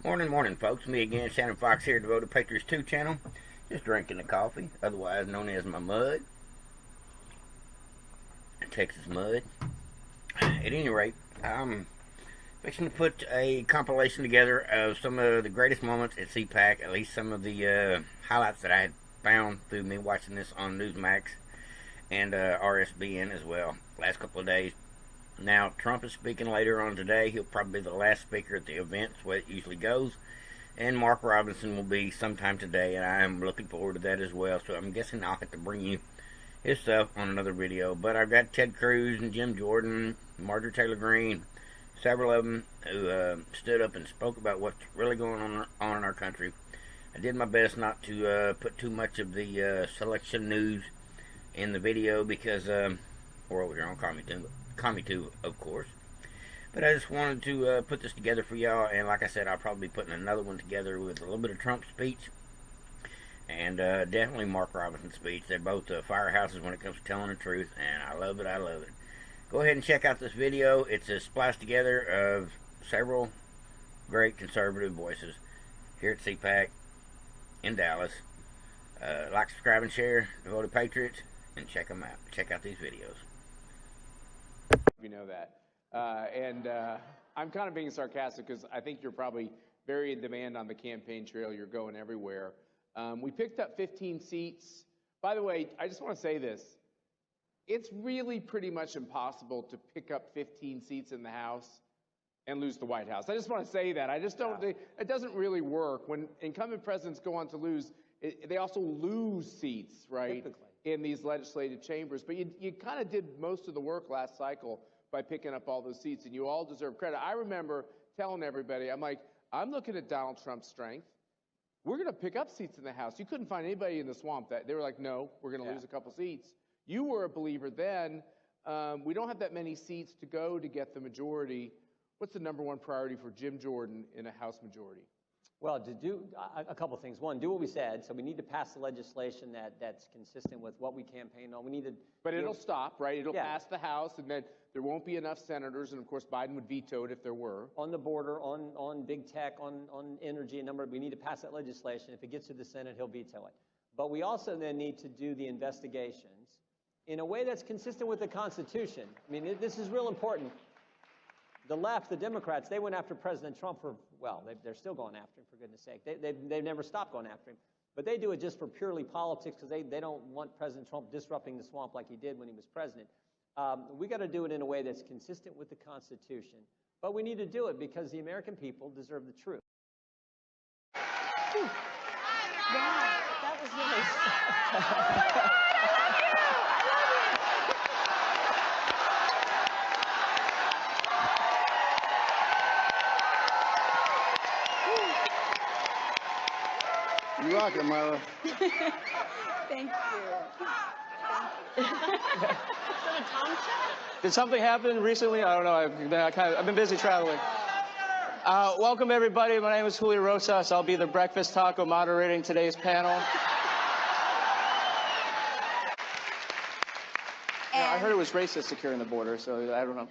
Morning, folks. Me again, Shannon Fox here, Devoted Patriots 2 channel. Just drinking the coffee, otherwise known as my mud. Texas mud. At any rate, I'm fixing to put a compilation together of some of the greatest moments at CPAC, at least some of the highlights that I had found through me watching this on Newsmax and RSBN as well, last couple of days. Now, Trump is speaking later on today. He'll probably be the last speaker at the event, the way it usually goes. And Mark Robinson will be sometime today, and I am looking forward to that as well. So I'm guessing I'll have to bring you his stuff on another video. But I've got Ted Cruz and Jim Jordan, Marjorie Taylor Greene, several of them who stood up and spoke about what's really going on in our country. I did my best not to put too much of the selection news in the video because we're over here on Commie 2, of course. But I just wanted to put this together for y'all, and like I said, I'll probably be putting another one together with a little bit of Trump's speech and definitely Mark Robinson's speech. They're both firehouses when it comes to telling the truth, and I love it. Go ahead and check out this video. It's a splice together of several great conservative voices here at CPAC in Dallas. Like, subscribe, and share Devoted Patriots, and check them out. Check out these videos. You know that. I'm kind of being sarcastic because I think you're probably very in demand on the campaign trail. You're going everywhere. We picked up 15 seats. By the way, I just want to say this. It's really pretty much impossible to pick up 15 seats in the House and lose the White House. I just want to say that. I just don't think it doesn't really work. When incumbent presidents go on to lose, they also lose seats, right? Typically. In these legislative chambers. But you kind of did most of the work last cycle by picking up all those seats, and you all deserve credit. I remember telling everybody, I'm looking at Donald Trump's strength. We're going to pick up seats in the House. You couldn't find anybody in the swamp that they were like, no, we're going to lose a couple seats. You were a believer then. We don't have that many seats to go to get the majority. What's the number one priority for Jim Jordan in a House majority? Well, to do a couple things. One, do what we said. So we need to pass the legislation that's consistent with what we campaigned on. We need to. But it'll stop, right? It'll pass the House, and then there won't be enough senators, and of course Biden would veto it if there were. On the border, on big tech, on energy, we need to pass that legislation. If it gets to the Senate, he'll veto it. But we also then need to do the investigations in a way that's consistent with the Constitution. I mean, this is real important. The left, the Democrats, they went after President Trump for, well, they're still going after him, for goodness sake. They've never stopped going after him. But they do it just for purely politics because they don't want President Trump disrupting the swamp like he did when he was president. We got to do it in a way that's consistent with the Constitution. But we need to do it because the American people deserve the truth. Wow, that was nice. You rock it, Myra. Thank you. Is that a Tom show? Did something happen recently? I don't know. I've been busy traveling. Welcome, everybody. My name is Julio Rosas. I'll be the breakfast taco moderating today's panel. I heard it was racist securing the border, so I don't know.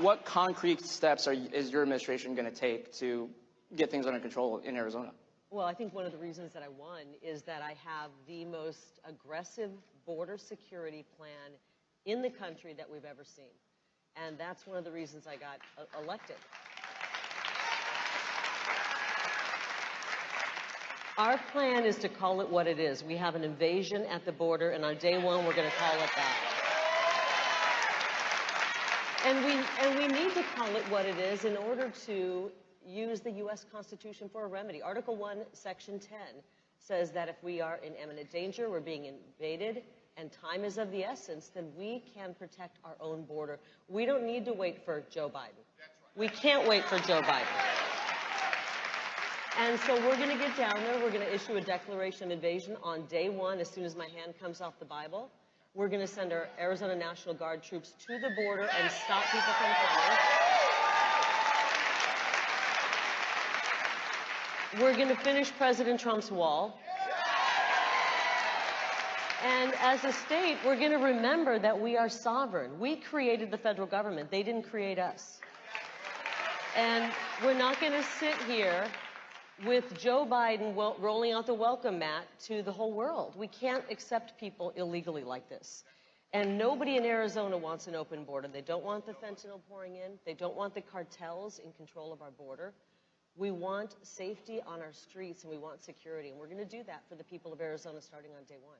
What concrete steps is your administration going to take to get things under control in Arizona? Well, I think one of the reasons that I won is that I have the most aggressive border security plan in the country that we've ever seen. And that's one of the reasons I got elected. Our plan is to call it what it is. We have an invasion at the border, and on day one, we're going to call it that. And we need to call it what it is in order to use the U.S. Constitution for a remedy. Article 1, Section 10 says that if we are in imminent danger, we're being invaded, and time is of the essence, then we can protect our own border. We don't need to wait for Joe Biden. We can't wait for Joe Biden. And so we're going to get down there. We're going to issue a declaration of invasion on day one as soon as my hand comes off the Bible. We're going to send our Arizona National Guard troops to the border and stop people from coming. We're going to finish President Trump's wall. And as a state, we're going to remember that we are sovereign. We created the federal government. They didn't create us. And we're not going to sit here with Joe Biden rolling out the welcome mat to the whole world. We can't accept people illegally like this. And nobody in Arizona wants an open border. They don't want the fentanyl pouring in. They don't want the cartels in control of our border. We want safety on our streets, and we want security. And we're going to do that for the people of Arizona starting on day one.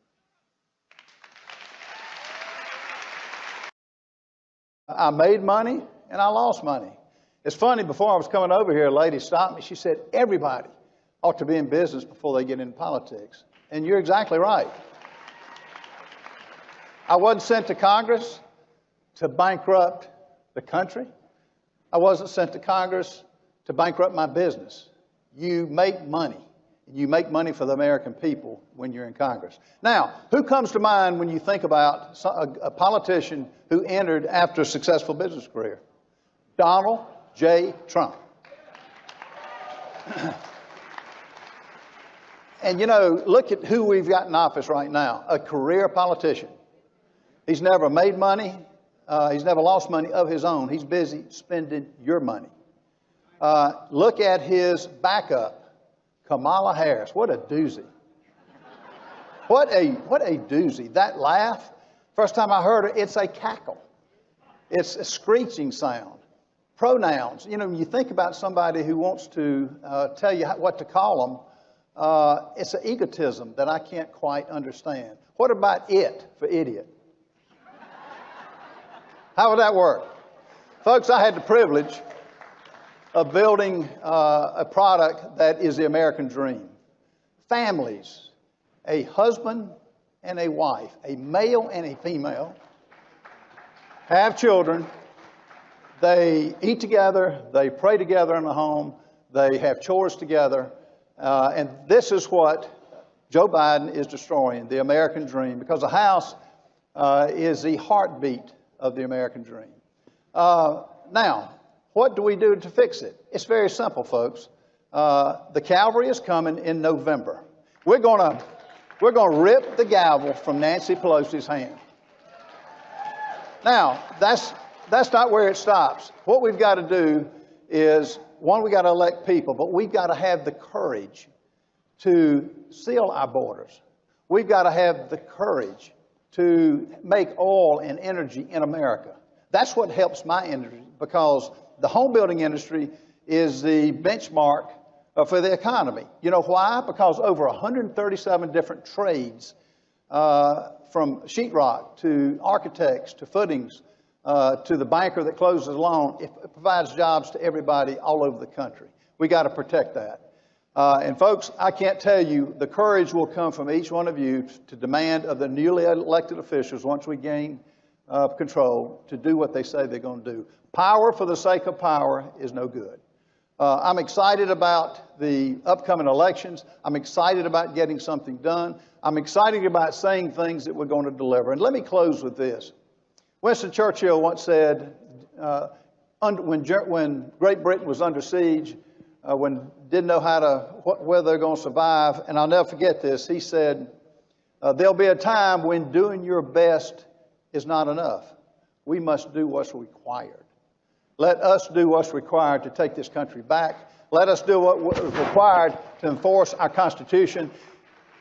I made money and I lost money. It's funny, before I was coming over here, a lady stopped me. She said, everybody ought to be in business before they get into politics. And you're exactly right. I wasn't sent to Congress to bankrupt the country. I wasn't sent to Congress to bankrupt my business. You make money. You make money for the American people when you're in Congress. Now, who comes to mind when you think about a politician who entered after a successful business career? Donald J. Trump. And you know, look at who we've got in office right now, a career politician. He's never made money. He's never lost money of his own. He's busy spending your money. Look at his backup. Kamala Harris, what a doozy. What a doozy. That laugh, first time I heard it, it's a cackle. It's a screeching sound. Pronouns, you know, when you think about somebody who wants to tell you what to call them, it's an egotism that I can't quite understand. What about it for idiot? How would that work? Folks, I had the privilege of building a product that is the American dream. Families, a husband and a wife, a male and a female, have children, they eat together, they pray together in the home, they have chores together, and this is what Joe Biden is destroying, the American dream, because the house is the heartbeat of the American dream. Now, what do we do to fix it? It's very simple, folks. The cavalry is coming in November. We're going to rip the gavel from Nancy Pelosi's hand. Now, that's not where it stops. What we've got to do is, one, we got to elect people, but we've got to have the courage to seal our borders. We've got to have the courage to make oil and energy in America. That's what helps my industry, because the home building industry is the benchmark for the economy. You know why? Because over 137 different trades, from sheetrock to architects to footings to the banker that closes the loan, it provides jobs to everybody all over the country. We got to protect that. And folks, I can't tell you, the courage will come from each one of you to demand of the newly elected officials, once we gain control, to do what they say they're going to do. Power for the sake of power is no good. I'm excited about the upcoming elections. I'm excited about getting something done. I'm excited about saying things that we're going to deliver. And let me close with this. Winston Churchill once said, when Great Britain was under siege, when didn't know whether they're going to survive, and I'll never forget this, he said, there'll be a time when doing your best is not enough. We must do what's required. Let us do what's required to take this country back. Let us do what is required to enforce our Constitution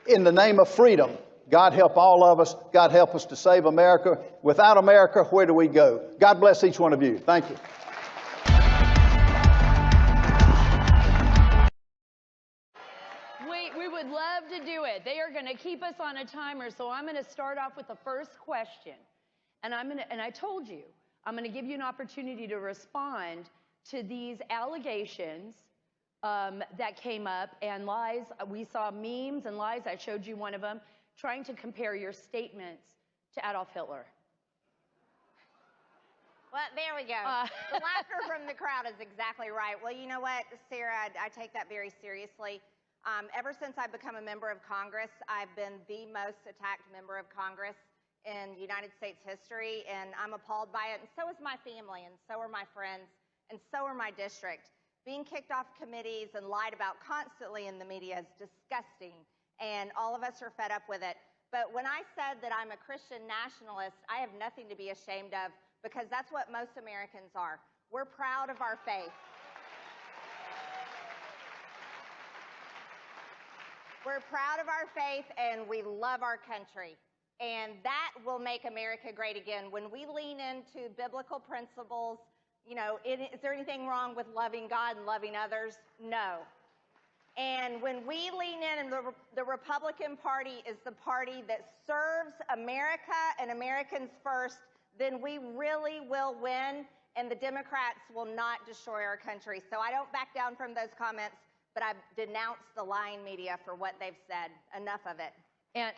in the name of freedom. God help all of us. God help us to save America. Without America, where do we go? God bless each one of you. Thank you. We would love to do it. They are going to keep us on a timer, so I'm going to start off with the first question. And I told you, I'm going to give you an opportunity to respond to these allegations that came up and lies. We saw memes and lies. I showed you one of them, trying to compare your statements to Adolf Hitler. Well, there we go. The laughter from the crowd is exactly right. Well, you know what, Sarah, I take that very seriously. Ever since I've become a member of Congress, I've been the most attacked member of Congress in United States history, and I'm appalled by it, and so is my family, and so are my friends, and so are my district. Being kicked off committees and lied about constantly in the media is disgusting, and all of us are fed up with it. But when I said that I'm a Christian nationalist, I have nothing to be ashamed of, because that's what most Americans are. We're proud of our faith. We're proud of our faith and we love our country. And that will make America great again. When we lean into biblical principles, you know, is there anything wrong with loving God and loving others? No. And when we lean in, and the Republican Party is the party that serves America and Americans first, then we really will win, and the Democrats will not destroy our country. So I don't back down from those comments, but I denounce the lying media for what they've said. Enough of it. And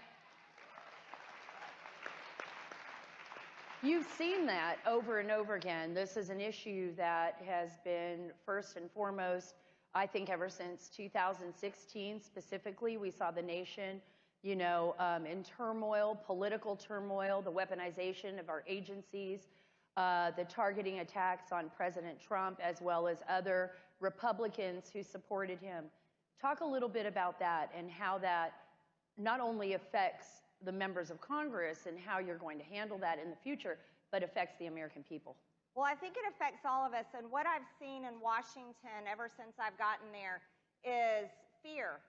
you've seen that over and over again. This is an issue that has been first and foremost, I think, ever since 2016 specifically. We saw the nation, you know, in turmoil, political turmoil, the weaponization of our agencies, the targeting attacks on President Trump, as well as other Republicans who supported him. Talk a little bit about that and how that not only affects the members of Congress and how you're going to handle that in the future, but affects the American people. Well, I think it affects all of us. And what I've seen in Washington ever since I've gotten there is fear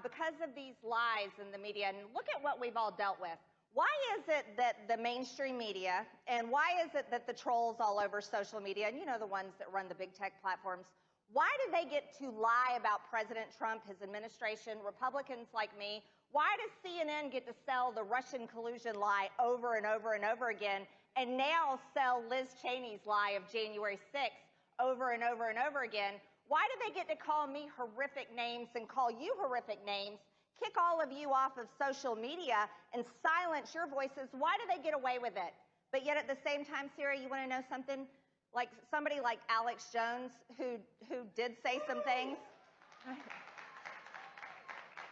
because of these lies in the media. And look at what we've all dealt with. Why is it that the mainstream media, and why is it that the trolls all over social media, and you know the ones that run the big tech platforms, why do they get to lie about President Trump, his administration, Republicans like me? Why does CNN get to sell the Russian collusion lie over and over and over again, and now sell Liz Cheney's lie of January 6th over and over and over again? Why do they get to call me horrific names and call you horrific names, kick all of you off of social media and silence your voices? Why do they get away with it? But yet at the same time, Sarah, you want to know something? Like somebody like Alex Jones, who did say some things,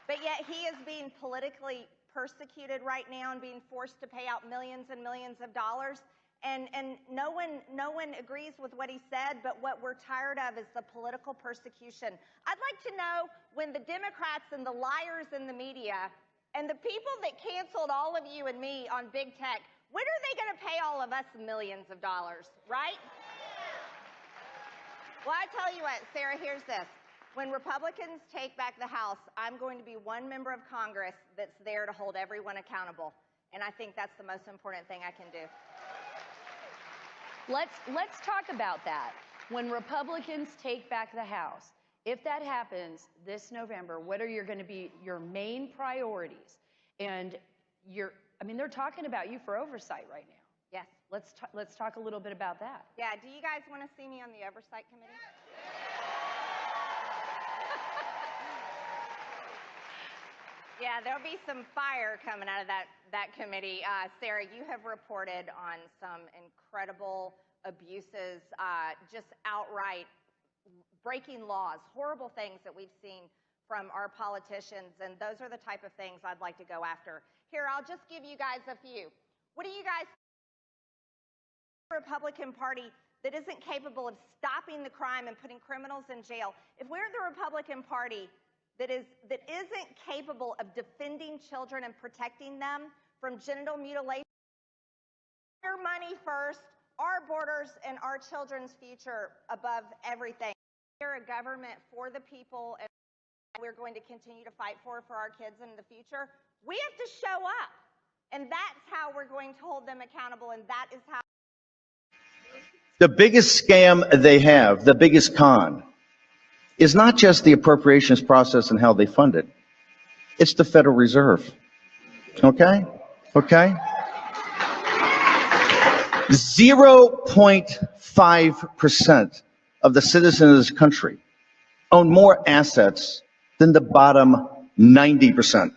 but yet he is being politically persecuted right now and being forced to pay out millions and millions of dollars. And no one agrees with what he said, but what we're tired of is the political persecution. I'd like to know, when the Democrats and the liars in the media and the people that canceled all of you and me on big tech, when are they going to pay all of us millions of dollars, right? Well, I tell you what, Sarah, here's this. When Republicans take back the House, I'm going to be one member of Congress that's there to hold everyone accountable. And I think that's the most important thing I can do. Let's talk about that. When Republicans take back the House, if that happens this November, what are going to be your main priorities? And they're talking about you for oversight right now. Yes. Let's talk a little bit about that. Yeah, do you guys want to see me on the Oversight Committee? Yeah, there'll be some fire coming out of that committee. Sarah, you have reported on some incredible abuses, just outright breaking laws, horrible things that we've seen from our politicians, and those are the type of things I'd like to go after. Here, I'll just give you guys a few. What do you guys think? Republican Party that isn't capable of stopping the crime and putting criminals in jail, if we're the Republican Party that isn't capable of defending children and protecting them from genital mutilation, our money first, our borders, and our children's future above everything. We're a government for the people, and we're going to continue to fight for our kids in the future. We have to show up, and that's how we're going to hold them accountable, and that is how. The biggest scam they have, the biggest con, is not just the appropriations process and how they fund it. It's the Federal Reserve. Okay? 0.5% of the citizens of this country own more assets than the bottom 90%.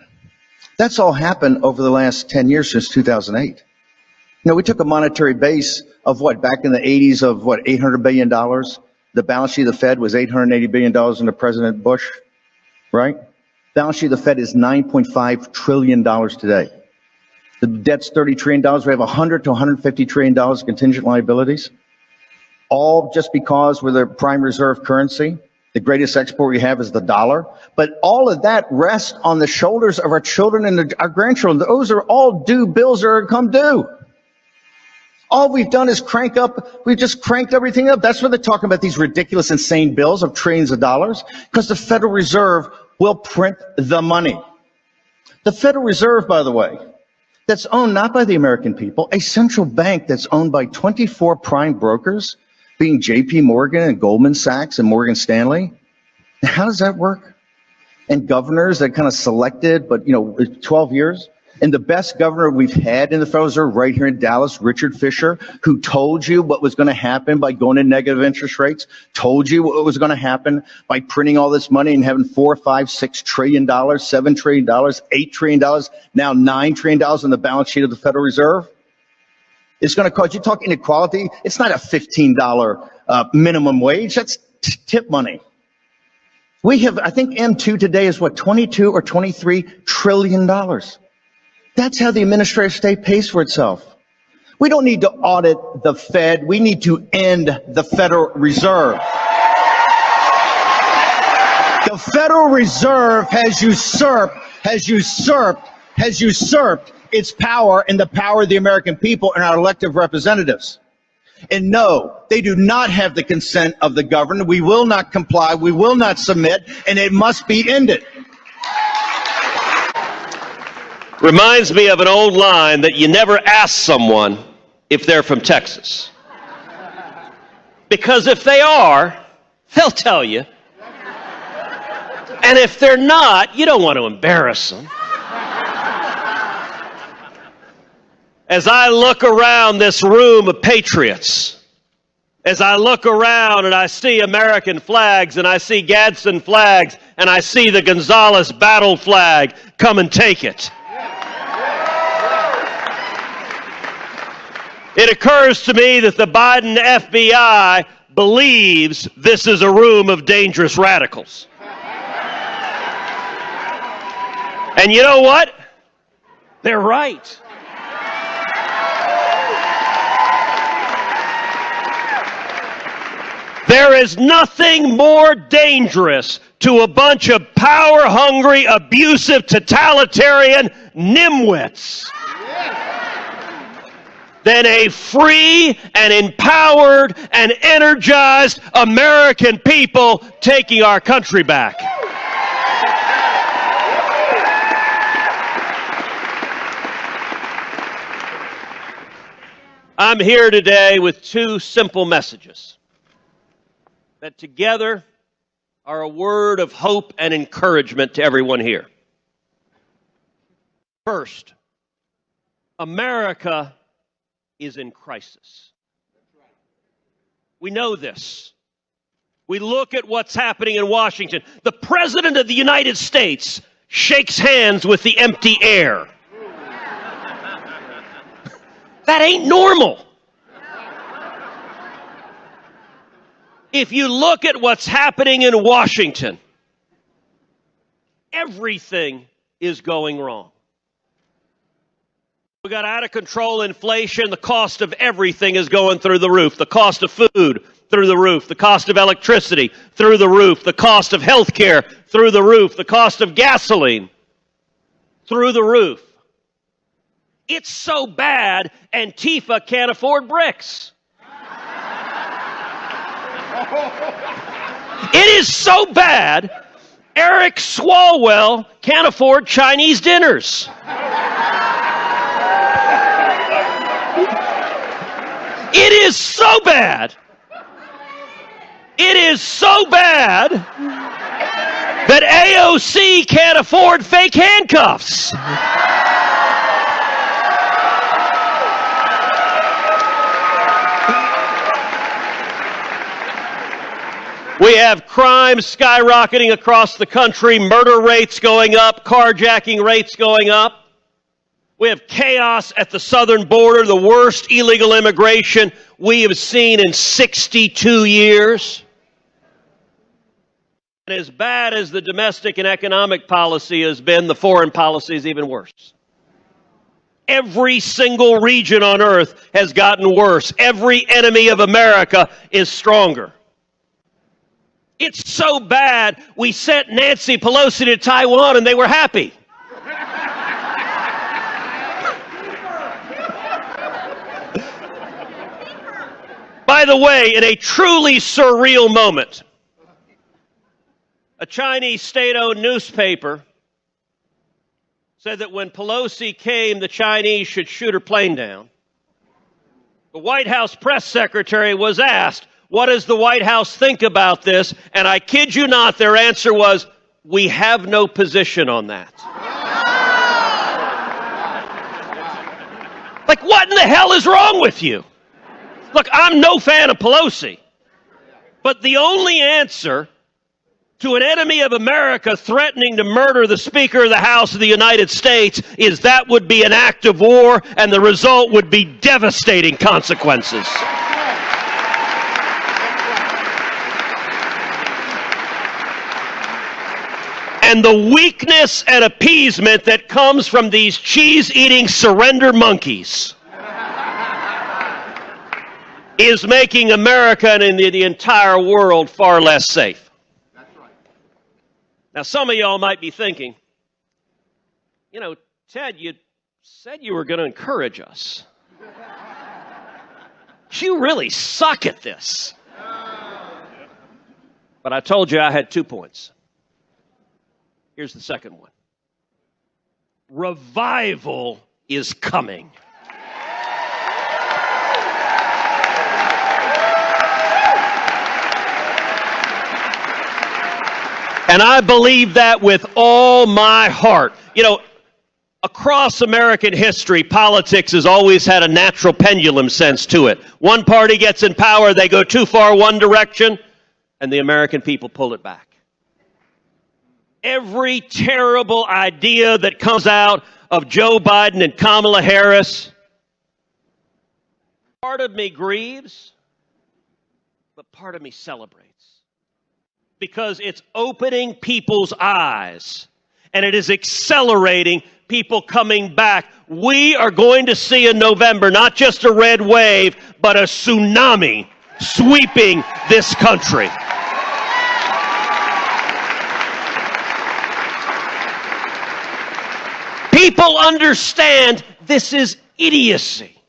That's all happened over the last 10 years since 2008. We took a monetary base of back in the 80s of $800 billion. The balance sheet of the Fed was $880 billion under President Bush, right? Balance sheet of the Fed is $9.5 trillion today. The debt's $30 trillion. We have $100 to $150 trillion contingent liabilities, all just because we're the prime reserve currency. The greatest export we have is the dollar. But all of that rests on the shoulders of our children and our grandchildren. Those are all due bills that are come due. All we've done is we've just cranked everything up. That's why they're talking about these ridiculous, insane bills of trillions of dollars, because the Federal Reserve will print the money. The Federal Reserve, by the way, that's owned not by the American people, a central bank that's owned by 24 prime brokers, being JP Morgan and Goldman Sachs and Morgan Stanley. How does that work? And governors that kind of selected, but 12 years. And the best governor we've had in the Federal Reserve right here in Dallas, Richard Fisher, who told you what was going to happen by going to negative interest rates, told you what was going to happen by printing all this money and having $4, $5, $6 trillion, $7 trillion, $8 trillion, now $9 trillion on the balance sheet of the Federal Reserve. It's going to cause, you talk inequality, it's not a $15 minimum wage, that's tip money. We have, I think M2 today is what, 22 or 23 trillion dollars. That's how the administrative state pays for itself. We don't need to audit the Fed. We need to end the Federal Reserve. The Federal Reserve has usurped its power and the power of the American people and our elected representatives. And no, they do not have the consent of the governed. We will not comply. We will not submit, and it must be ended. Reminds me of an old line that you never ask someone if they're from Texas. Because if they are, they'll tell you. And if they're not, you don't want to embarrass them. As I look around this room of patriots, as I look around and I see American flags and I see Gadsden flags and I see the Gonzales battle flag, come and take it. It occurs to me that the Biden FBI believes this is a room of dangerous radicals. And you know what? They're right. There is nothing more dangerous to a bunch of power-hungry, abusive, totalitarian nimwits than a free and empowered and energized American people taking our country back. I'm here today with two simple messages that together are a word of hope and encouragement to everyone here. First, America is in crisis. We know this. We look at what's happening in Washington. The President of the United States shakes hands with the empty air. That ain't normal. If you look at what's happening in Washington, everything is going wrong. We got out of control inflation. The cost of everything is going through the roof. The cost of food, through the roof. The cost of electricity, through the roof. The cost of health care, through the roof. The cost of gasoline, through the roof. It's so bad, Antifa can't afford bricks. It is so bad, Eric Swalwell can't afford Chinese dinners. It is so bad. It is so bad that AOC can't afford fake handcuffs. We have crime skyrocketing across the country, murder rates going up, carjacking rates going up. We have chaos at the southern border, the worst illegal immigration we have seen in 62 years. And as bad as the domestic and economic policy has been, the foreign policy is even worse. Every single region on earth has gotten worse. Every enemy of America is stronger. It's so bad, we sent Nancy Pelosi to Taiwan and they were happy. By the way, in a truly surreal moment, A Chinese state-owned newspaper said that when Pelosi came, the Chinese should shoot her plane down. The White House press secretary was asked, what does the White House think about this? And I kid you not, their answer was, we have no position on that. Like, what in the hell is wrong with you? Look, I'm no fan of Pelosi, but the only answer to an enemy of America threatening to murder the Speaker of the House of the United States is that would be an act of war, and the result would be devastating consequences. And the weakness and appeasement that comes from these cheese-eating surrender monkeys is making America and the entire world far less safe. Now, some of y'all might be thinking, you know, Ted, you said you were going to encourage us. You really suck at this. But I told you I had 2 points. Here's the second one. Revival is coming. And I believe that with all my heart. You know, across American history, politics has always had a natural pendulum sense to it. One party gets in power, they go too far one direction, and the American people pull it back. Every terrible idea that comes out of Joe Biden and Kamala Harris, part of me grieves, but part of me celebrates. Because it's opening people's eyes, and it is accelerating people coming back. We are going to see in November not just a red wave, but a tsunami sweeping this country. People understand this is idiocy.